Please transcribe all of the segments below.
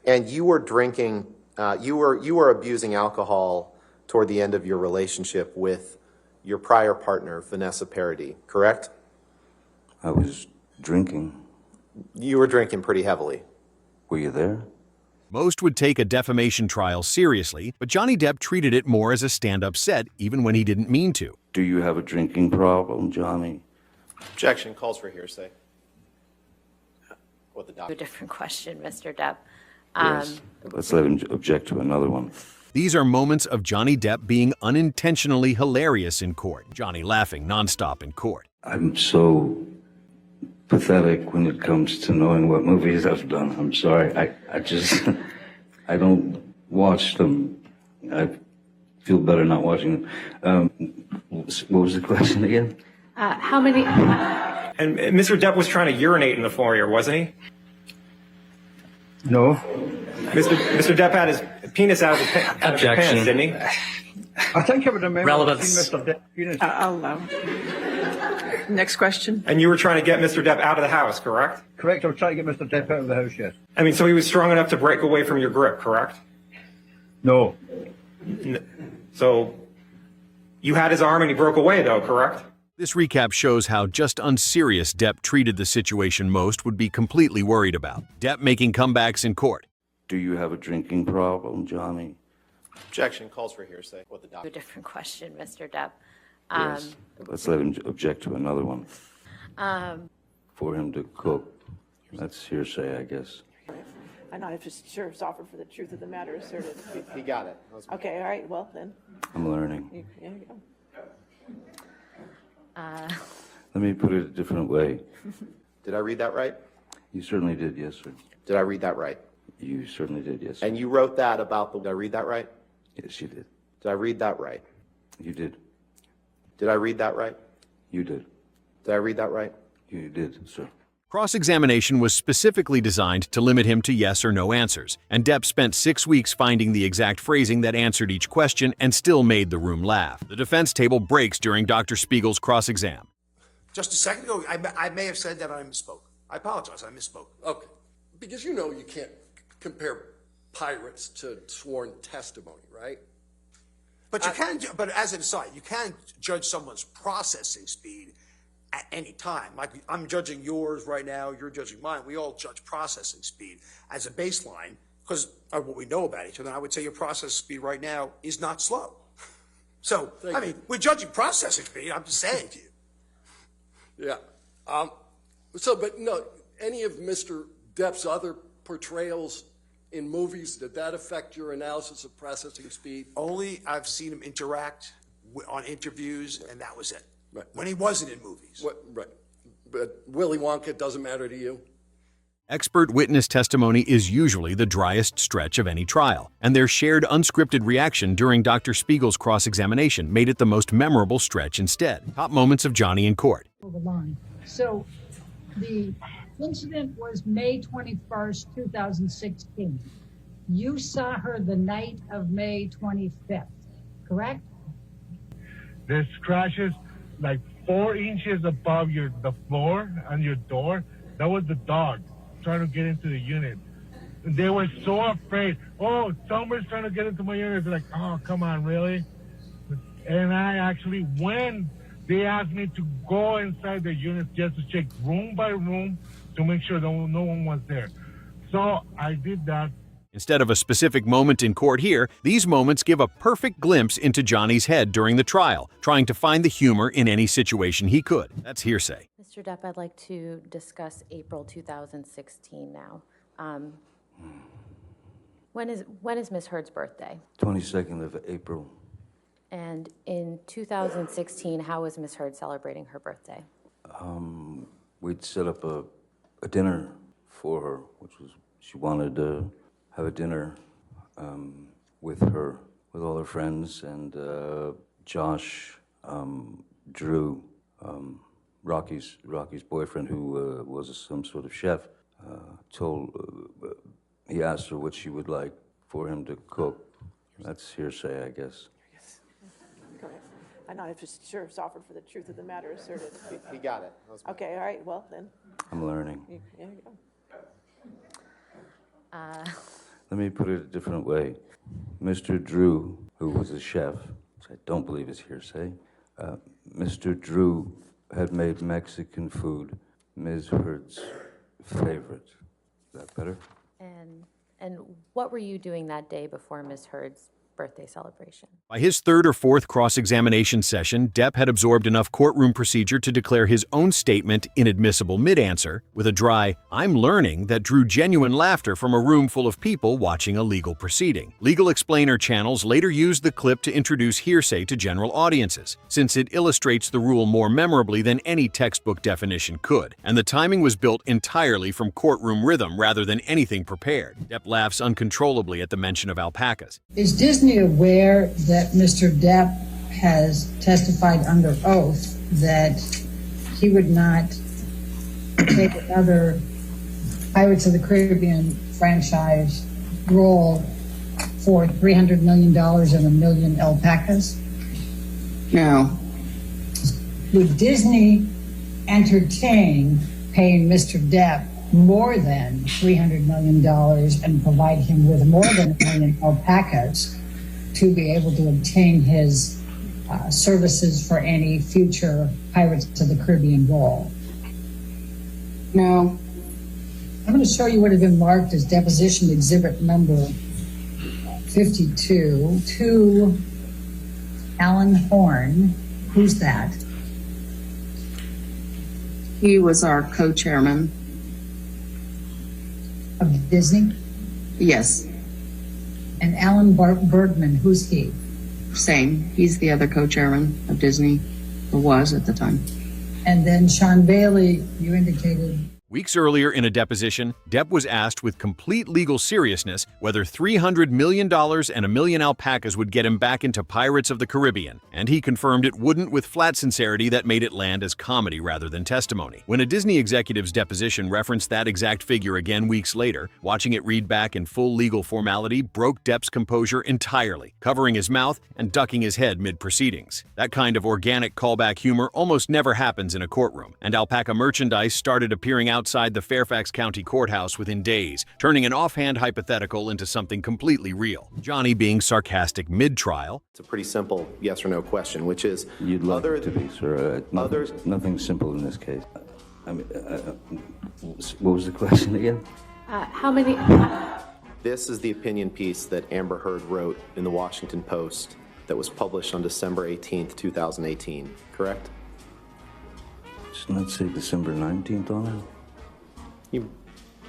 And you were drinking, you were abusing alcohol toward the end of your relationship with your prior partner, Vanessa Paradis, correct? I was drinking. You were drinking pretty heavily. Were you there? Most would take a defamation trial seriously, but Johnny Depp treated it more as a stand-up set, even when he didn't mean to. Do you have a drinking problem, Johnny? Objection. Calls for hearsay. What the A different question, Mr. Depp. Yes. Let's let him object to another one. These are moments of Johnny Depp being unintentionally hilarious in court. Johnny laughing nonstop in court. I'm so pathetic when it comes to knowing what movies I've done. I'm sorry. I just, I don't watch them. I feel better not watching them. What was the question again? How many? And Mr. Depp was trying to urinate in the foyer, wasn't he? No. Mr. Depp had his penis out of his pants, didn't he? I think I would remember Relevance. seeing Mr. Depp penis. I'll next question. And you were trying to get Mr. Depp out of the house, correct? Correct, I was trying to get Mr. Depp out of the house, yes. I mean, so he was strong enough to break away from your grip, correct? No. So you had his arm and he broke away, though, correct? This recap shows how just unserious Depp treated the situation most would be completely worried about. Depp making comebacks in court. Do you have a drinking problem, Johnny? Objection. Calls for hearsay. What the A different question, Mr. Depp. Yes. Let's let him object to another one. For him to cook. That's hearsay, I guess. I'm not sure if offered for the truth of the matter asserted. He got it. Okay, all right, well then. I'm learning. There you go. Let me put it a different way. Did I read that right? You certainly did, yes, sir. Did I read that right? You certainly did, yes, sir. And you wrote that about the, did I read that right? Yes, you did. Did I read that right? You did. Did I read that right? You did. Did I read that right? You did, sir. Cross-examination was specifically designed to limit him to yes or no answers, and Depp spent 6 weeks finding the exact phrasing that answered each question and still made the room laugh. The defense table breaks during Dr. Spiegel's cross-exam. Just a second ago, I may have said that I misspoke. I apologize, I misspoke. Okay, because you know you can't compare pirates to sworn testimony, right? But you can, but as an aside, you can judge someone's processing speed at any time. Like I'm judging yours right now, you're judging mine. We all judge processing speed as a baseline because of what we know about each other. I would say your processing speed right now is not slow. So, I mean, we're judging processing speed. I'm just saying to you. Yeah. But no, any of Mr. Depp's other portrayals in movies, did that affect your analysis of processing speed? Only I've seen him interact on interviews, and that was it. Right. When he wasn't in movies. Right. But Willy Wonka doesn't matter to you? Expert witness testimony is usually the driest stretch of any trial, and their shared unscripted reaction during Dr. Spiegel's cross-examination made it the most memorable stretch instead. Top moments of Johnny in court. The line. So the incident was May 21st, 2016. You saw her the night of May 25th, correct? There's scratches like 4 inches above the floor on your door. That was the dog trying to get into the unit. They were so afraid. Oh, someone's trying to get into my unit. They're like, oh, come on, really? And I actually, when they asked me to go inside the unit just to check room by room to make sure no one was there. So I did that. Instead of a specific moment in court here, these moments give a perfect glimpse into Johnny's head during the trial, trying to find the humor in any situation he could. That's hearsay. Mr. Depp, I'd like to discuss April 2016 now. When is Miss Heard's birthday? 22nd of April. And in 2016, how was Miss Heard celebrating her birthday? We'd set up a dinner for her, which was, she wanted to have a dinner with all her friends, and Josh, Drew, Rocky's boyfriend, who was some sort of chef, he asked her what she would like for him to cook. That's hearsay, I guess. Go ahead. I'm not sure if offered for the truth of the matter asserted. He got it. Okay, all right, well then. I'm learning. There you go. Let me put it a different way. Mr. Drew, who was a chef, which I don't believe is hearsay, Mr. Drew had made Mexican food Ms. Heard's favorite. Is that better? And what were you doing that day before Ms. Heard's birthday celebration? By his third or fourth cross-examination session, Depp had absorbed enough courtroom procedure to declare his own statement inadmissible mid-answer with a dry, "I'm learning," that drew genuine laughter from a room full of people watching a legal proceeding. Legal explainer channels later used the clip to introduce hearsay to general audiences, since it illustrates the rule more memorably than any textbook definition could, and the timing was built entirely from courtroom rhythm rather than anything prepared. Depp laughs uncontrollably at the mention of alpacas. Is Disney aware that Mr. Depp has testified under oath that he would not take another Pirates of the Caribbean franchise role for $300 million and a million alpacas? No. Would Disney entertain paying Mr. Depp more than $300 million and provide him with more than a million alpacas to be able to obtain his services for any future Pirates of the Caribbean role? No. I'm going to show you what has been marked as deposition exhibit number 52 to Alan Horn. Who's that? He was our co-chairman. Of Disney? Yes. And Alan Bergman, who's he? Same. He's the other co-chairman of Disney, or was at the time. And then Sean Bailey, you indicated. Weeks earlier in a deposition, Depp was asked with complete legal seriousness whether $300 million and a million alpacas would get him back into Pirates of the Caribbean, and he confirmed it wouldn't with flat sincerity that made it land as comedy rather than testimony. When a Disney executive's deposition referenced that exact figure again weeks later, watching it read back in full legal formality broke Depp's composure entirely, covering his mouth and ducking his head mid-proceedings. That kind of organic callback humor almost never happens in a courtroom, and alpaca merchandise started appearing outside the Fairfax County Courthouse within days, turning an offhand hypothetical into something completely real. Johnny being sarcastic mid-trial. It's a pretty simple yes or no question, which is... You'd like it to be, sir. Nothing simple in this case. I mean, what was the question again? How many... This is the opinion piece that Amber Heard wrote in the Washington Post that was published on December 18th, 2018, correct? Doesn't that say December 19th on it?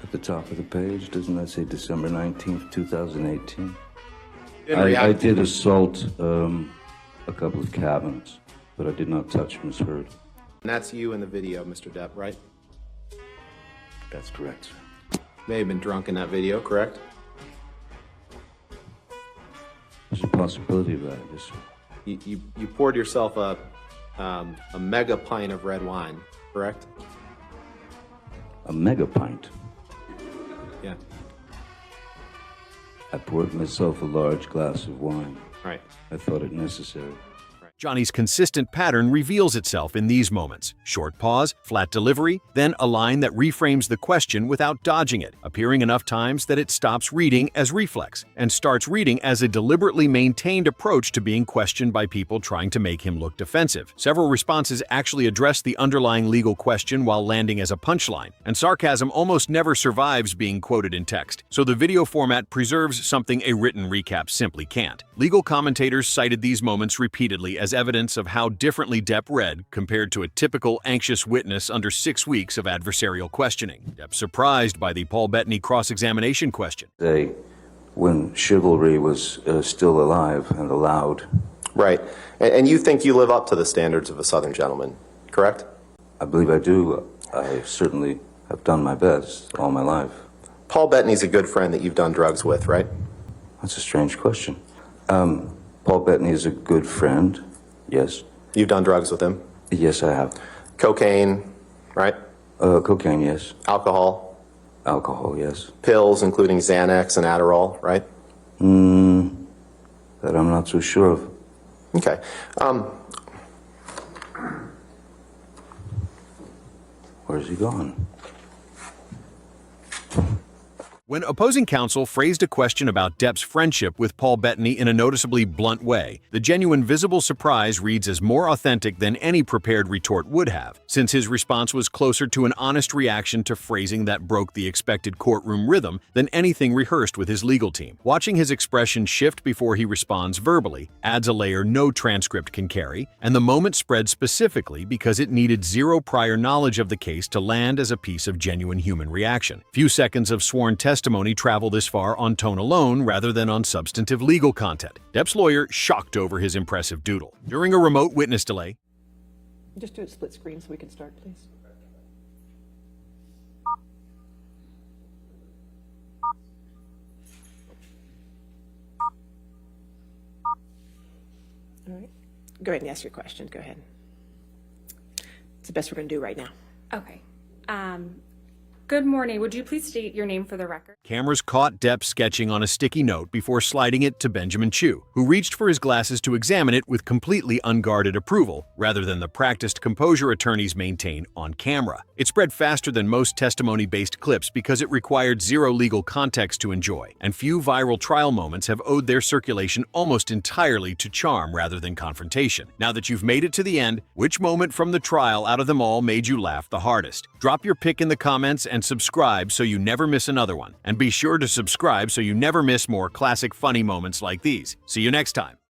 At the top of the page, doesn't that say December 19th, 2018? I did assault a couple of cabins, but I did not touch Ms. Heard. And that's you in the video, Mr. Depp, right? That's correct, sir. May have been drunk in that video, correct? There's a possibility of that, yes, sir. You poured yourself a mega pint of red wine, correct? A mega pint? Yeah. I poured myself a large glass of wine. Right. I thought it necessary. Johnny's consistent pattern reveals itself in these moments. Short pause, flat delivery, then a line that reframes the question without dodging it, appearing enough times that it stops reading as reflex and starts reading as a deliberately maintained approach to being questioned by people trying to make him look defensive. Several responses actually address the underlying legal question while landing as a punchline, and sarcasm almost never survives being quoted in text, so the video format preserves something a written recap simply can't. Legal commentators cited these moments repeatedly as evidence of how differently Depp read compared to a typical anxious witness under 6 weeks of adversarial questioning. Depp surprised by the Paul Bettany cross-examination question. When chivalry was still alive and allowed. Right. And you think you live up to the standards of a Southern gentleman, correct? I believe I do. I certainly have done my best all my life. Paul Bettany's a good friend that you've done drugs with, right? That's a strange question. Paul Bettany is a good friend. Yes. You've done drugs with him? Yes, I have. Cocaine, right? Cocaine, yes. Alcohol? Alcohol, yes. Pills, including Xanax and Adderall, right? That I'm not so sure of. Okay. Where's he gone? When opposing counsel phrased a question about Depp's friendship with Paul Bettany in a noticeably blunt way, the genuine visible surprise reads as more authentic than any prepared retort would have, since his response was closer to an honest reaction to phrasing that broke the expected courtroom rhythm than anything rehearsed with his legal team. Watching his expression shift before he responds verbally adds a layer no transcript can carry, and the moment spread specifically because it needed zero prior knowledge of the case to land as a piece of genuine human reaction. Few seconds of sworn testimony travel this far on tone alone rather than on substantive legal content. Depp's lawyer shocked over his impressive doodle. During a remote witness delay, Just do it split screen so we can start, please. All right. Go ahead and ask your question. Go ahead. It's the best we're going to do right now. Okay. Good morning. Would you please state your name for the record? cameras caught Depp sketching on a sticky note before sliding it to Benjamin Chew, who reached for his glasses to examine it with completely unguarded approval, rather than the practiced composure attorneys maintain on camera. It spread faster than most testimony-based clips because it required zero legal context to enjoy, and few viral trial moments have owed their circulation almost entirely to charm rather than confrontation. Now that you've made it to the end, which moment from the trial out of them all made you laugh the hardest? Drop your pick in the comments and subscribe so you never miss another one. And be sure to subscribe so you never miss more classic funny moments like these. See you next time.